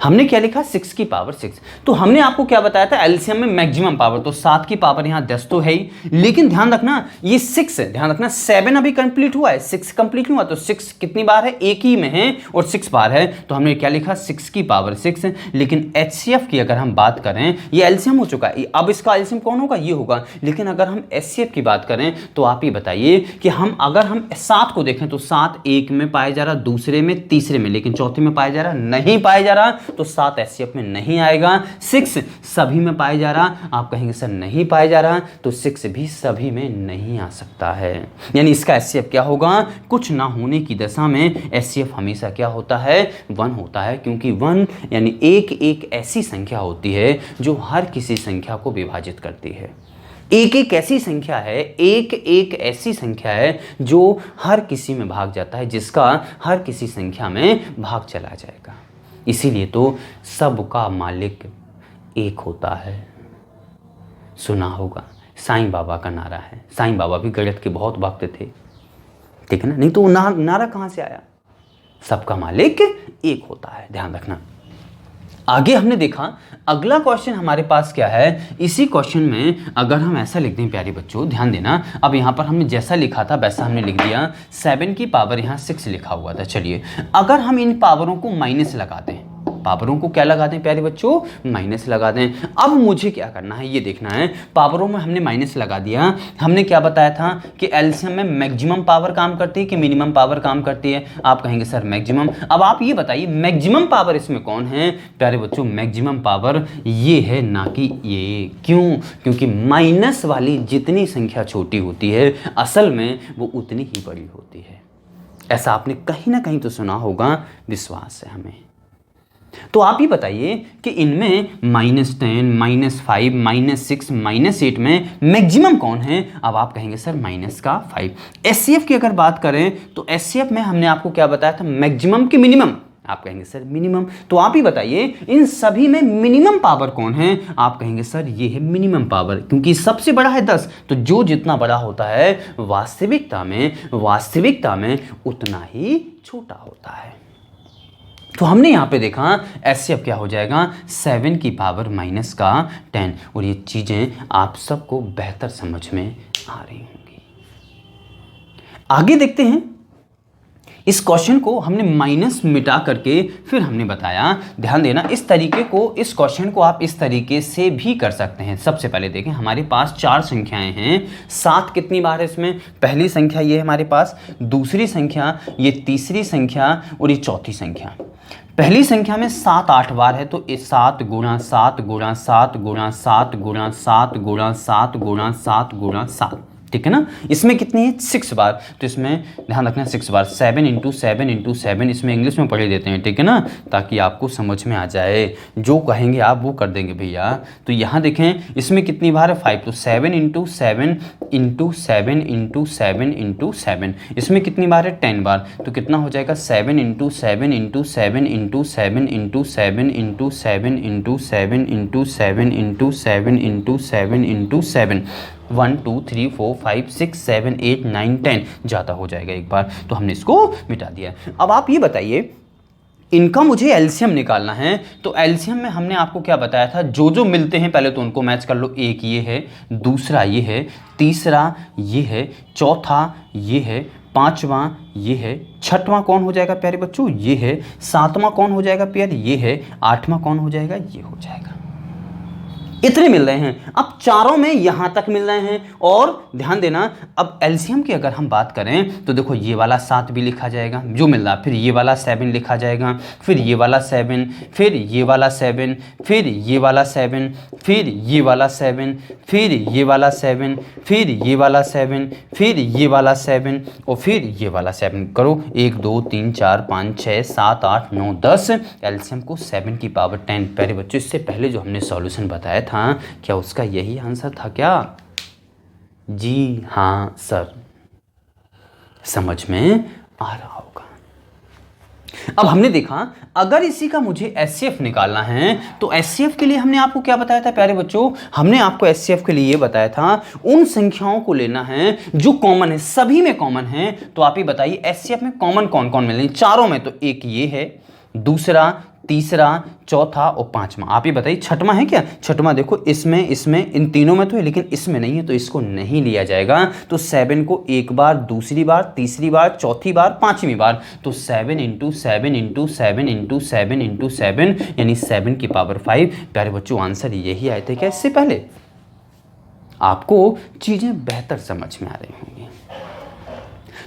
हमने क्या लिखा, 6 की पावर 6। तो हमने आपको क्या बताया था, एलसीएम में मैक्सिमम पावर, तो 7 की पावर यहां 10 तो है ही, लेकिन ध्यान रखना ये 6 है, ध्यान रखना 7 अभी कंप्लीट हुआ है, 6 कंप्लीट हुआ, तो 6 कितनी बार है, एक ही में है और 6 बार है, तो हमने क्या लिखा, 6 की पावर 6। लेकिन एचसीएफ की अगर हम बात करें, ये एलसीएम हो चुका है, अब इसका एलसीएम कौन होगा, ये होगा। लेकिन अगर हम एचसीएफ की बात करें तो आप ही बताइए कि अगर हम 7 को देखें तो 7 एक में पाया जा रहा, दूसरे में, तीसरे में, लेकिन चौथे में पाया जा रहा नहीं पाया जा रहा, तो 7 एचसीएफ में नहीं आएगा। 6 सभी में पाया जा रहा, आप कहेंगे सर नहीं पाया जा रहा, तो 6 भी सभी में नहीं आ सकता है। यानी इसका एचसीएफ क्या होगा, कुछ ना होने की दशा में एचसीएफ हमेशा क्या होता है, 1 होता है, क्योंकि 1 यानी एक ऐसी संख्या होती है जो हर किसी संख्या को विभाजित करती है। एक ऐसी संख्या है, एक ऐसी संख्या है जो हर किसी में भाग जाता है, जिसका हर किसी संख्या में भाग चला जाएगा। इसीलिए तो सबका मालिक एक होता है। सुना होगा, साईं बाबा का नारा है। साईं बाबा भी गणित के बहुत भक्त थे, ठीक है ना, नहीं तो वो नारा कहाँ से आया, सबका मालिक एक होता है, ध्यान रखना। आगे हमने देखा अगला क्वेश्चन हमारे पास क्या है। इसी क्वेश्चन में अगर हम ऐसा लिख दें, प्यारे बच्चों ध्यान देना, अब यहाँ पर हमने जैसा लिखा था वैसा हमने लिख दिया। 7 की पावर यहाँ 6 लिखा हुआ था। चलिए अगर हम इन पावरों को माइनस लगा दें, पावरों को क्या लगा दें प्यारे बच्चों, माइनस लगा दें। अब मुझे क्या करना है ये देखना है। पावरों में हमने माइनस लगा दिया। हमने क्या बताया था कि एलसीएम में मैक्सिमम पावर काम करती है कि मिनिमम पावर काम करती है, आप कहेंगे सर मैक्सिमम। अब आप ये बताइए मैक्सिमम पावर इसमें कौन है प्यारे बच्चों, मैक्सिमम पावर ये है, ना कि ये। क्यों, क्योंकि माइनस वाली जितनी संख्या छोटी होती है असल में वो उतनी ही बड़ी होती है। ऐसा आपने कहीं ना कहीं तो सुना होगा, विश्वास है हमें। तो आप ही बताइए कि इनमें -10, -5, -6, -8 में मैक्सिमम कौन है। अब आप कहेंगे सर -5। एचसीएफ की अगर बात करें तो एचसीएफ में हमने आपको क्या बताया था, मैक्सिमम कि मिनिमम, आप कहेंगे सर मिनिमम। तो आप ही बताइए इन सभी में मिनिमम पावर कौन है, आप कहेंगे सर ये है मिनिमम पावर, क्योंकि सबसे बड़ा है 10, तो जो जितना बड़ा होता है वास्तविकता में उतना ही छोटा होता है। तो हमने यहाँ पे देखा एचसीएफ क्या हो जाएगा, 7 की पावर -10। और ये चीज़ें आप सबको बेहतर समझ में आ रही होंगी। आगे देखते हैं। इस क्वेश्चन को हमने माइनस मिटा करके फिर हमने बताया, ध्यान देना, इस क्वेश्चन को आप इस तरीके से भी कर सकते हैं। सबसे पहले देखें, हमारे पास 4 संख्याएं हैं। 7 कितनी बार है इसमें, पहली संख्या ये है हमारे पास, दूसरी संख्या ये, तीसरी संख्या और ये चौथी संख्या। पहली संख्या में 7 8 बार है, तो 7 गुणा 7 गुणा 7 गुणा 7 गुणा 7 गुणा 7 गुणा 7 गुणा 7, ठीक है ना। इसमें कितनी है, 6 बार, तो इसमें ध्यान रखना 6 बार, 7 × 7 × 7, इसमें इंग्लिश में पढ़े देते हैं, ठीक है ना, ताकि आपको समझ में आ जाए। जो कहेंगे आप वो कर देंगे भैया। तो यहाँ देखें इसमें कितनी बार है, 5, तो 7 × 7 × 7 × 7 × 7, इसमें कितनी बार है, 10 बार, तो कितना हो जाएगा, 7 × 7 × 7 × 7 × 7 × 7 × 7 × 7 × 7 × 7 × 7, 1 2 3 4 5 6 7 8 9 10 ज़्यादा हो जाएगा एक बार, तो हमने इसको मिटा दिया। अब आप ये बताइए, इनका मुझे एलसीएम निकालना है, तो एलसीएम में हमने आपको क्या बताया था, जो जो मिलते हैं पहले तो उनको मैच कर लो। एक ये है, दूसरा ये है, तीसरा ये है, चौथा ये है, पांचवा ये है, छठवां कौन हो जाएगा प्यारे बच्चों, ये है, सातवां कौन हो जाएगा प्यारे, ये है, आठवां कौन हो जाएगा, ये हो जाएगा। इतने मिल रहे हैं। अब चारों में यहां तक मिल रहे हैं। और ध्यान देना, अब एलसीएम की अगर हम बात करें तो देखो ये वाला 7 भी लिखा जाएगा जो मिल रहा, फिर ये वाला 7 लिखा जाएगा, फिर ये वाला 7, फिर ये वाला 7, फिर ये वाला 7, फिर ये वाला 7, फिर ये वाला 7, फिर ये वाला 7, फिर ये वाला 7 और फिर ये वाला 7। करो 1 2 3 4 5 6 7 8 9 10, एलसीएम को 7 की पावर 10। प्यारे बच्चों, इससे पहले जो हमने सॉल्यूशन बताया था, क्या उसका यही आंसर था क्या? जी हाँ सर, समझ में आ रहा होगा। अब हमने देखा अगर इसी का मुझे एचसीएफ निकालना है तो एचसीएफ के लिए हमने आपको क्या बताया था प्यारे बच्चों, हमने आपको एचसीएफ के लिए ये बताया था उन संख्याओं को लेना है जो कॉमन है, सभी में कॉमन है। तो आप ही बताइए एचसीएफ में कॉमन कौन कौन मिल रही, चारों में तो एक ये है, दूसरा, तीसरा, चौथा और पांचवा। आप ही बताइए छठवां है क्या? छठवां देखो इसमें इन तीनों में तो है लेकिन इसमें नहीं है, तो इसको नहीं लिया जाएगा। तो 7 को एक बार, दूसरी बार, तीसरी बार, चौथी बार, पांचवी बार, तो 7 × 7 × 7 × 7 × 7 यानी 7 की पावर 5। प्यारे बच्चों, आंसर यही आए थे क्या इससे पहले? आपको चीजें बेहतर समझ में आ रही होंगी।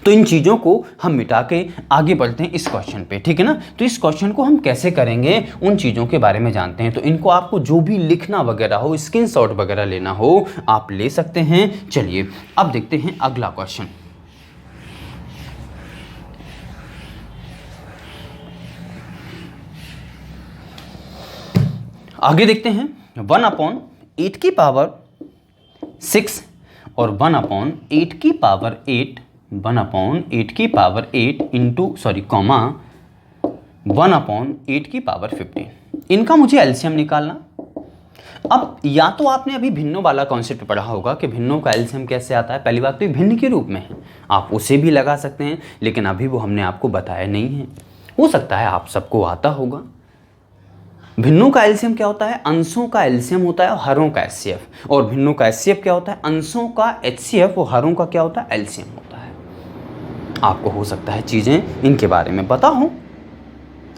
तो इन चीज़ों को हम मिटा के आगे बढ़ते हैं इस क्वेश्चन पे, ठीक है ना। तो इस क्वेश्चन को हम कैसे करेंगे उन चीज़ों के बारे में जानते हैं। तो इनको आपको जो भी लिखना वगैरह हो, स्क्रीनशॉट वगैरह लेना हो, आप ले सकते हैं। चलिए अब देखते हैं अगला क्वेश्चन। आगे देखते हैं 1/8 की पावर 6 और 1/8 की पावर 8, 1/8 की पावर 8 इंटू कॉमा 1/8 की पावर 15। इनका मुझे एलसीएम निकालना। अब या तो आपने अभी भिन्नों वाला कॉन्सेप्ट पढ़ा होगा कि भिन्नों का एलसीएम कैसे आता है। पहली बात तो ये भिन्न के रूप में है, आप उसे भी लगा सकते हैं, लेकिन अभी वो हमने आपको बताया नहीं है। हो सकता है आप सबको आता होगा। भिन्नों का एलसीएम क्या होता है? अंशों का एलसीएम होता है और हरों का एचसीएफ। और भिन्नों का एचसीएफ क्या होता है? अंशों का एचसीएफ और हरों का क्या होता है? एलसीएम होता है। आपको हो सकता है चीज़ें इनके बारे में पता हो,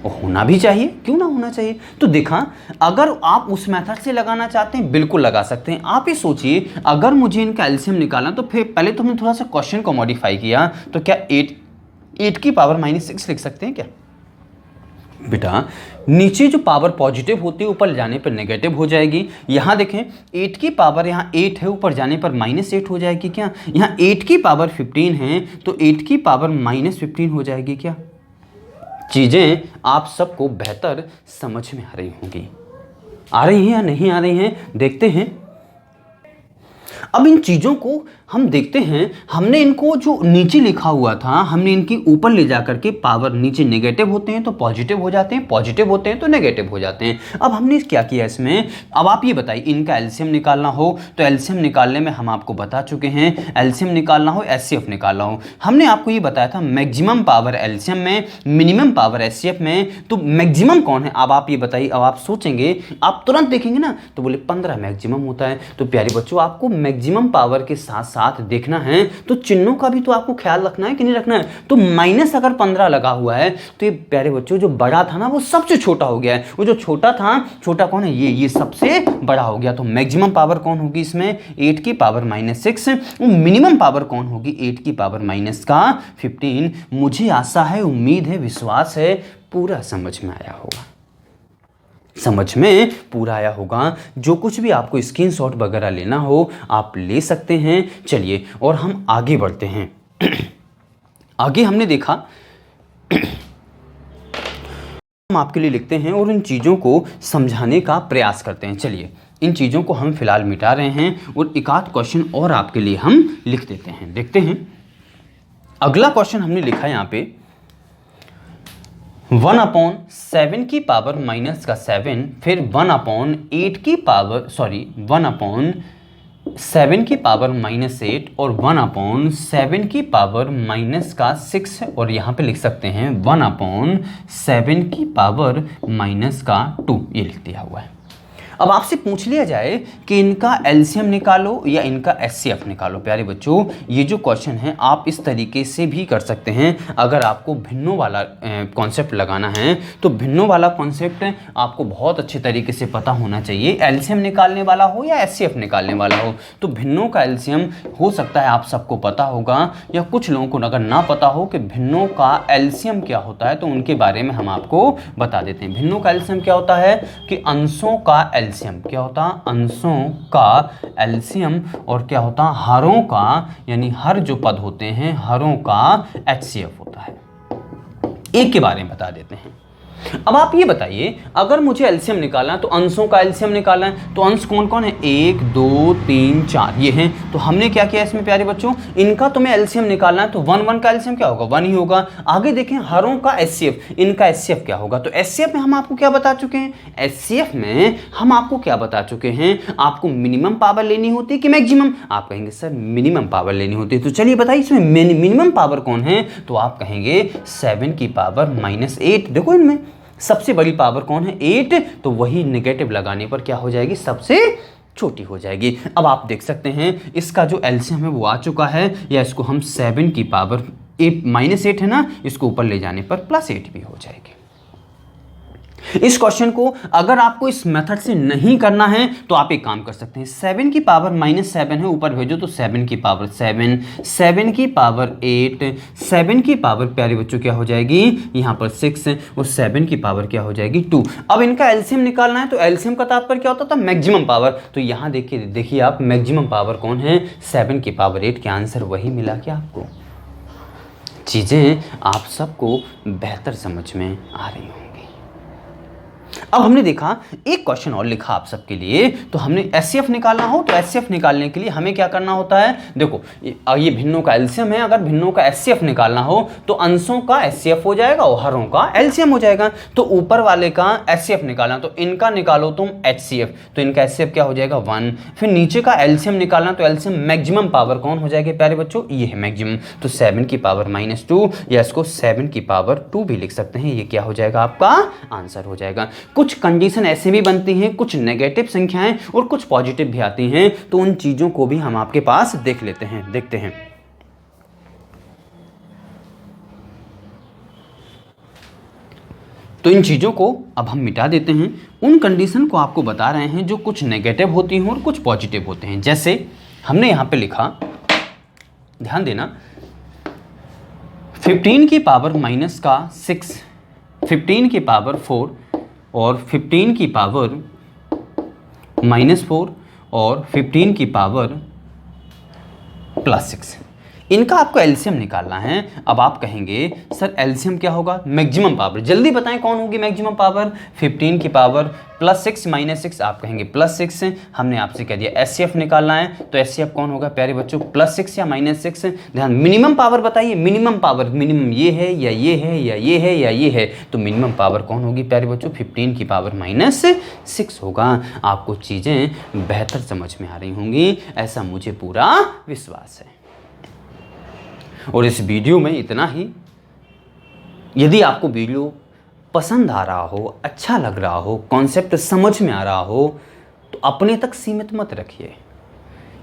और होना भी चाहिए, क्यों ना होना चाहिए। तो देखा, अगर आप उस मेथड से लगाना चाहते हैं बिल्कुल लगा सकते हैं। आप ही सोचिए, अगर मुझे इनका एलसीएम निकालना, तो फिर पहले तो हमने थोड़ा सा क्वेश्चन को मॉडिफाई किया। तो क्या 8 की पावर -6 लिख सकते हैं क्या? बेटा नीचे जो पावर पॉजिटिव होती है ऊपर जाने पर नेगेटिव हो जाएगी। यहाँ देखें 8 की पावर, यहाँ 8 है, ऊपर जाने पर -8 हो जाएगी क्या? यहाँ 8 की पावर 15 है तो 8 की पावर -15 हो जाएगी क्या? चीज़ें आप सबको बेहतर समझ में आ रही होंगी। आ रही हैं या नहीं आ रही हैं, देखते हैं। अब इन चीज़ों को हम देखते हैं। हमने इनको जो नीचे लिखा हुआ था, हमने इनकी ऊपर ले जाकर के पावर, नीचे नेगेटिव होते हैं तो पॉजिटिव हो जाते हैं, पॉजिटिव होते हैं तो नेगेटिव हो जाते हैं। अब हमने क्या किया इसमें, अब आप ये बताइए, इनका एलसीएम निकालना हो तो एलसीएम निकालने में हम आपको बता चुके हैं। एलसीएम निकालना हो, एचसीएफ निकालना हो, हमने आपको ये बताया था मैक्सिमम पावर एलसीएम में, मिनिमम पावर एचसीएफ में। तो मैक्सिमम कौन है? अब आप ये बताइए। अब आप सोचेंगे, आप तुरंत देखेंगे ना तो बोले 15 मैक्सिमम होता है। तो प्यारे बच्चों, आपको मैक्सिमम पावर के साथ साथ देखना है तो चिन्हों का भी तो आपको ख्याल रखना है कि नहीं रखना है। तो माइनस अगर 15 लगा हुआ है तो ये प्यारे बच्चों जो बड़ा था ना वो सबसे छोटा हो गया है। वो जो छोटा था, छोटा कौन है? ये सबसे बड़ा हो गया। तो मैक्सिमम पावर कौन होगी इसमें? 8 की पावर -6। मिनिमम पावर कौन होगी? 8 की पावर -15। मुझे आशा है, उम्मीद है, विश्वास है पूरा समझ में आया होगा। समझ में पूरा आया होगा। जो कुछ भी आपको स्क्रीनशॉट वगैरह लेना हो आप ले सकते हैं। चलिए और हम आगे बढ़ते हैं। आगे हमने देखा, हम आपके लिए लिखते हैं और इन चीज़ों को समझाने का प्रयास करते हैं। चलिए इन चीज़ों को हम फिलहाल मिटा रहे हैं और एक आध क्वेश्चन और आपके लिए हम लिख देते हैं। देखते हैं अगला क्वेश्चन हमने लिखा है यहाँ पे 1/7 की पावर -7, फिर 1/8 की पावर 1/7 की पावर -8 और 1/7 की पावर -6, और यहाँ पे लिख सकते हैं 1/7 की पावर -2, ये लिख दिया हुआ है। अब आपसे पूछ लिया जाए कि इनका एलसीएम निकालो या इनका एचसीएफ निकालो। प्यारे बच्चों, ये जो क्वेश्चन है आप इस तरीके से भी कर सकते हैं। अगर आपको भिन्नों वाला कॉन्सेप्ट लगाना है तो भिन्नों वाला कॉन्सेप्ट आपको बहुत अच्छे तरीके से पता होना चाहिए। एलसीएम निकालने वाला हो या एचसीएफ निकालने वाला हो, तो भिन्नों का एलसीएम हो सकता है आप सबको पता होगा, या कुछ लोगों को अगर ना पता हो कि भिन्नों का एलसीएम क्या होता है तो उनके बारे में हम आपको बता देते हैं। भिन्नों का एलसीएम क्या होता है कि अंशों का एलसीएम क्या होता है? अंशों का एलसीएम। और क्या होता है? हरों का, यानी हर जो पद होते हैं हरों का एचसीएफ होता है। एक के बारे में बता देते हैं। अब आप ये बताइए, अगर मुझे एलसीएम निकालना है तो अंशों का एलसीएम निकालना है, तो अंश कौन कौन है? 1 2 3 4 ये हैं। तो हमने क्या किया इसमें प्यारे बच्चों, इनका तुम्हें एलसीएम निकालना है तो 1 का एलसीएम क्या होगा? 1 ही होगा। आगे देखें हरों का एचसीएफ, इनका एचसीएफ क्या होगा? तो एचसीएफ में हम आपको क्या बता चुके हैं? एचसीएफ में हम आपको क्या बता चुके हैं? आपको मिनिमम पावर लेनी होती है कि मैक्सिमम? आप कहेंगे सर मिनिमम पावर लेनी होती है। तो चलिए बताइए इसमें मिनिमम पावर कौन है? तो आप कहेंगे 7 की पावर -8। देखो इनमें सबसे बड़ी पावर कौन है? 8। तो वही नेगेटिव लगाने पर क्या हो जाएगी? सबसे छोटी हो जाएगी। अब आप देख सकते हैं इसका जो एलसीएम है वो आ चुका है, या इसको हम 7 की पावर -8 है ना, इसको ऊपर ले जाने पर +8 भी हो जाएगी। इस क्वेश्चन को अगर आपको इस मेथड से नहीं करना है तो आप एक काम कर सकते हैं, 7 की पावर -7 है, ऊपर भेजो तो 7 की पावर 7, 7 की पावर 8, 7 की पावर प्यारे बच्चों क्या हो जाएगी, यहाँ पर 6 और 7 की पावर क्या हो जाएगी 2। अब इनका एलसीएम निकालना है, तो एलसीएम का तात्पर्य क्या होता था, मैक्सिमम पावर। तो यहाँ देखिए आप मैक्सिमम पावर कौन है, 7 की पावर 8 के आंसर वही मिला क्या आपको। चीज़ें आप सबको बेहतर समझ में आ रही होंगी। अब हमने देखा एक क्वेश्चन और लिखा आप सबके लिए, तो हमने एचसीएफ निकालना हो तो एचसीएफ निकालने के लिए हमें क्या करना होता है, देखो ये भिन्नों का एलसीएम है, अगर भिन्नों का एचसीएफ निकालना हो तो अंशों का एचसीएफ हो जाएगा और हरों का एलसीएम हो जाएगा। तो ऊपर वाले का एचसीएफ निकालना, तो इनका निकालो तुम एचसीएफ, तो इनका एचसीएफ क्या हो जाएगा 1। फिर नीचे का एलसीएम निकालना, तो एलसीएम मैक्सिमम पावर कौन हो जाएगी प्यारे बच्चों, ये है मैक्सिमम, तो 7 की पावर -2 या इसको 7 की पावर 2 भी लिख सकते हैं, ये क्या हो जाएगा आपका आंसर हो जाएगा। कुछ कंडीशन ऐसे भी बनती हैं, कुछ नेगेटिव संख्याएं और कुछ पॉजिटिव भी आती हैं, तो उन चीजों को भी हम आपके पास देख लेते हैं, देखते हैं। तो इन चीजों को अब हम मिटा देते हैं, उन कंडीशन को आपको बता रहे हैं जो कुछ नेगेटिव होती हैं और कुछ पॉजिटिव होते हैं। जैसे हमने यहां पे लिखा, ध्यान देना, 15 की पावर -6, 15 की पावर 4 और 15 की पावर -4 और 15 की पावर +6, इनका आपको एलसीएम निकालना है। अब आप कहेंगे सर एलसीएम क्या होगा, मैक्सिमम पावर, जल्दी बताएं कौन होगी मैक्सिमम पावर, 15 की पावर +6 -6, आप कहेंगे +6। हमने आपसे कह दिया एचसीएफ निकालना है, तो एचसीएफ कौन होगा प्यारे बच्चों, +6 या -6। ध्यान, मिनिमम पावर बताइए, मिनिमम पावर, मिनिमम ये है या ये है या ये है या ये है, तो मिनिमम पावर कौन होगी प्यारे बच्चों, 15 की पावर -6 होगा। आपको चीज़ें बेहतर समझ में आ रही होंगी, ऐसा मुझे पूरा विश्वास है। और इस वीडियो में इतना ही। यदि आपको वीडियो पसंद आ रहा हो, अच्छा लग रहा हो, कॉन्सेप्ट समझ में आ रहा हो, तो अपने तक सीमित मत रखिए,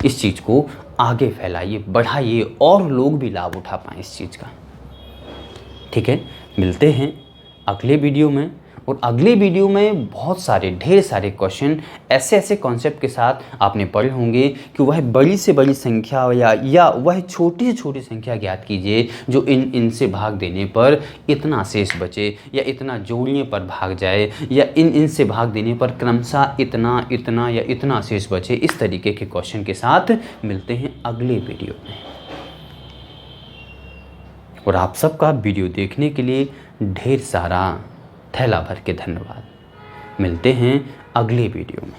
इस चीज़ को आगे फैलाइए, बढ़ाइए और लोग भी लाभ उठा पाएँ इस चीज़ का। ठीक है, मिलते हैं अगले वीडियो में, और अगले वीडियो में बहुत सारे ढेर सारे क्वेश्चन ऐसे कॉन्सेप्ट के साथ आपने पढ़े होंगे कि वह बड़ी से बड़ी संख्या या वह छोटी से छोटी संख्या ज्ञात कीजिए जो इनसे भाग देने पर इतना शेष बचे, या इतना जोड़ने पर भाग जाए, या इनसे भाग देने पर क्रमशः इतना या इतना शेष बचे। इस तरीके के क्वेश्चन के साथ मिलते हैं अगले वीडियो में। और आप सबका वीडियो देखने के लिए ढेर सारा थैला भर के धन्यवाद। मिलते हैं अगले वीडियो में।